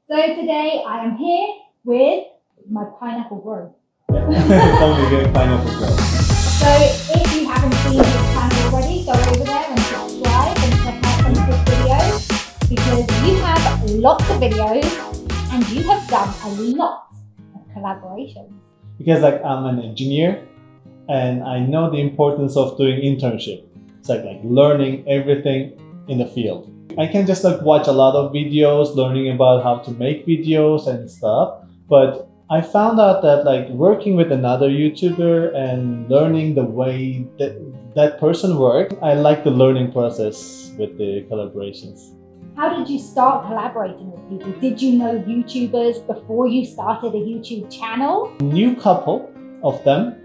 So today I am here with my pineapple bro. Probably pineapple bro. So if you haven't seen this channel already, go over there and subscribe and check out some of his videos because you have lots of videos and you have done a lot of collaborations. Because I'm an engineer and I know the importance of doing internship. It's like learning everything in the field. I can just watch a lot of videos, learning about how to make videos and stuff. But I found out that working with another YouTuber and learning the way that person works, I like the learning process with the collaborations. How did you start collaborating with people? Did you know YouTubers before you started a YouTube channel? New couple of them.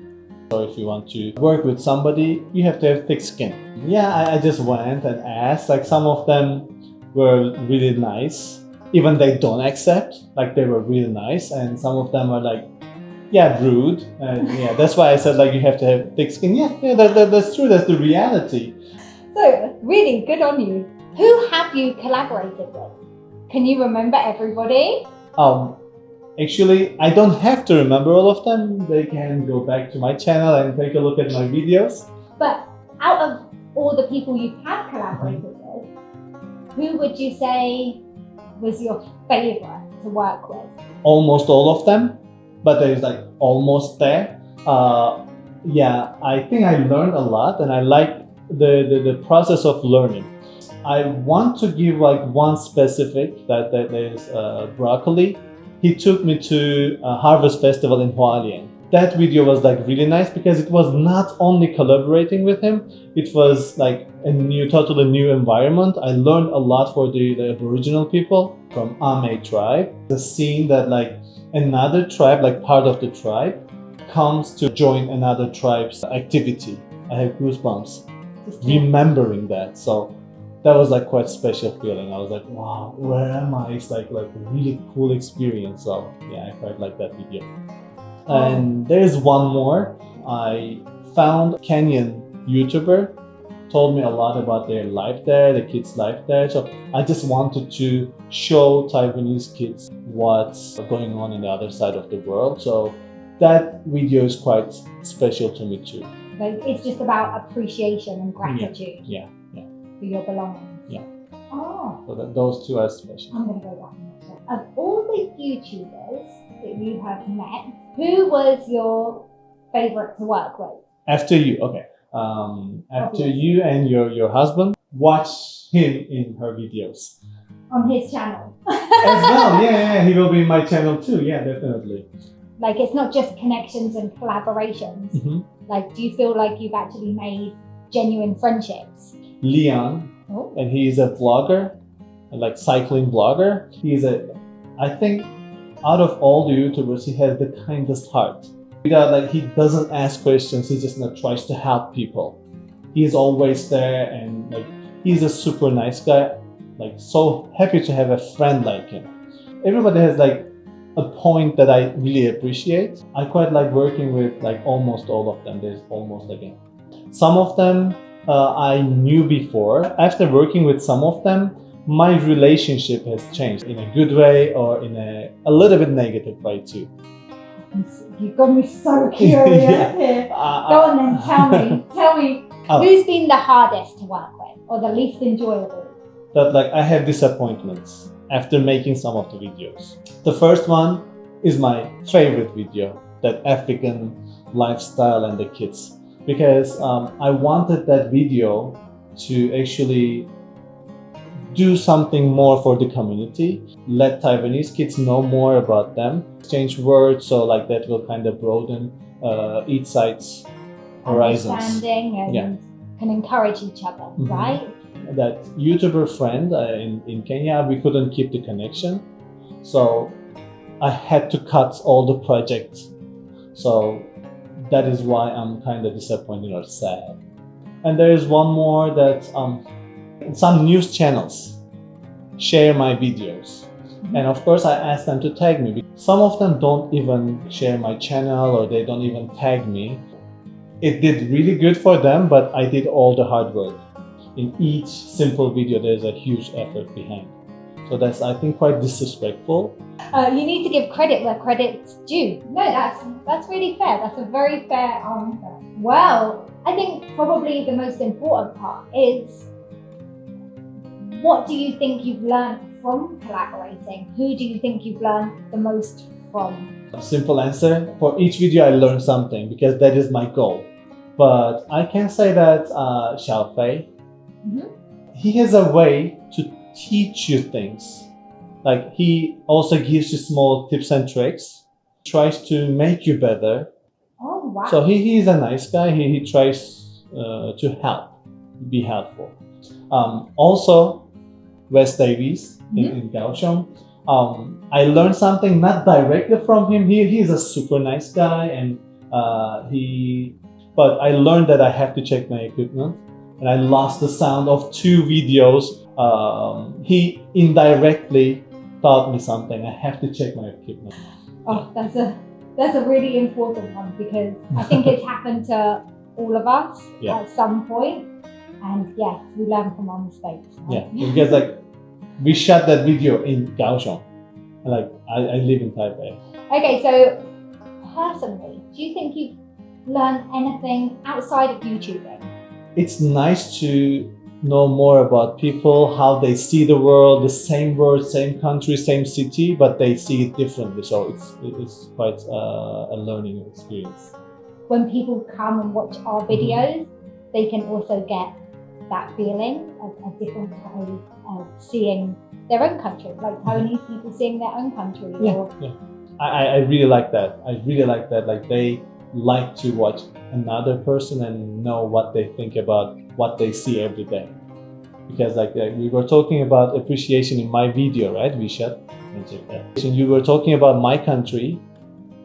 So if you want to work with somebody, you have to have thick skin. Yeah, I just went and asked. Some of them were really nice. Even they don't accept, they were really nice. And some of them are rude. And yeah, that's why I said you have to have thick skin. Yeah, that's true. That's the reality. So really good on you. Who have you collaborated with? Can you remember everybody? Actually, I don't have to remember all of them. They can go back to my channel and take a look at my videos. But out of all the people you have collaborated with, who would you say was your favorite to work with? Almost all of them, but there's almost there. Yeah, I think I learned a lot and I like the process of learning. I want to give one specific that is Broccoli. He took me to a Harvest Festival in Hualien. That video was really nice because it was not only collaborating with him, it was a totally new environment. I learned a lot for the Aboriginal people from Ame tribe. The scene that another tribe, part of the tribe, comes to join another tribe's activity. I have goosebumps remembering that. So that was quite special feeling. I was wow, where am I? It's a really cool experience. So yeah, I quite like that video. And there is one more. I found Kenyan YouTuber, told me a lot about their life there, the kids' life there. So I just wanted to show Taiwanese kids what's going on in the other side of the world. So that video is quite special to me too. It's just about appreciation and gratitude. Yeah. For your belongings. Yeah. Oh. So those two are special. I'm going to go back and watch it. Of all the YouTubers that you have met, who was your favorite to work with? After you, okay. After you and your husband, watch him in her videos. On his channel. As well, yeah, he will be in my channel too. Yeah, definitely. It's not just connections and collaborations. Mm-hmm. Do you feel you've actually made genuine friendships? Leon, and he is a vlogger, cycling blogger. I think out of all the YouTubers, he has the kindest heart. He doesn't ask questions, he just tries to help people. He's always there and he's a super nice guy. So happy to have a friend like him. Everybody has a point that I really appreciate. I quite like working with almost all of them. There's almost some of them I knew before. After working with some of them, my relationship has changed in a good way or in a little bit negative way too. You've got me so curious here. Go on then, tell me. Who's been the hardest to work with or the least enjoyable? That I have disappointments after making some of the videos. The first one is my favorite video, that African lifestyle and the kids. Because I wanted that video to actually do something more for the community, let Taiwanese kids know more about them, exchange words, so that will kind of broaden each side's horizons. Understanding and can encourage each other, right? That YouTuber friend in Kenya, we couldn't keep the connection, so I had to cut all the projects. So that is why I'm kind of disappointed or sad. And there is one more that some news channels share my videos. And of course, I asked them to tag me. Some of them don't even share my channel or they don't even tag me. It did really good for them, but I did all the hard work. In each simple video, there's a huge effort behind. So that's, I think, quite disrespectful. You need to give credit where credit's due. No, that's really fair. That's a very fair answer. Well, I think probably the most important part is, what do you think you've learned from collaborating? Who do you think you've learned the most from? Simple answer, for each video I learn something because that is my goal. But I can say that Xiaofei, he has a way to teach you things. Like, he also gives you small tips and tricks, tries to make you better. Oh, wow. So he is a nice guy. He tries to help, be helpful. Also, Wes Davies in Kaohsiung. I learned something not directly from him. He's a super nice guy, and but I learned that I have to check my equipment, and I lost the sound of 2 videos. He indirectly taught me something. I have to check my equipment. Oh, that's a really important one, because I think it's happened to all of us at some point. And yes, we learn from our mistakes. Right? Yeah, because like we shot that video in Kaohsiung, and like I live in Taipei. Okay, so personally, do you think you've learned anything outside of YouTubing? It's nice to know more about people, how they see the world, the same word, same country, same city, but they see it differently. So it's quite a learning experience. When people come and watch our videos, they can also get that feeling of a different way of seeing their own country, like Taiwanese people seeing their own country. I really like that. I really like that. Like, they like to watch another person and know what they think about what they see every day. Because like we were talking about appreciation in my video, right? We shot. And you were talking about my country,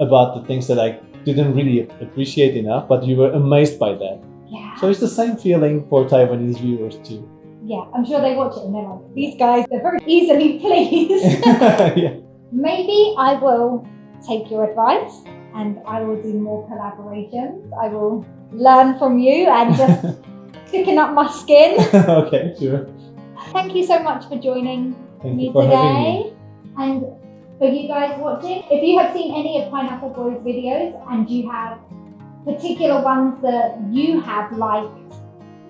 about the things that I didn't really appreciate enough, but you were amazed by that. Yeah. So it's the same feeling for Taiwanese viewers too. Yeah, I'm sure they watch it and they're like, these guys, they're very easily pleased. Yeah. Maybe I will take your advice and I will do more collaborations. I will learn from you and just thicken up my skin. Okay, sure. Thank you so much for joining me for having today. me. And for you guys watching, if you have seen any of Pineapple Boy's videos and you have particular ones that you have liked,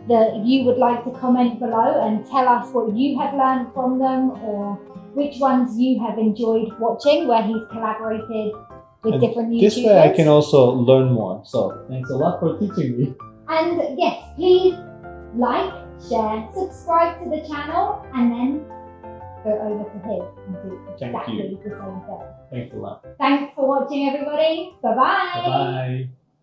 that you would like to comment below and tell us what you have learned from them, or which ones you have enjoyed watching where he's collaborated with different YouTubers. This way I can also learn more. So thanks a lot for teaching me. And yes, please like, share, subscribe to the channel, and then go over to his and do exactly the same thing. Thanks a lot. Thanks for watching, everybody. Bye-bye. Bye-bye.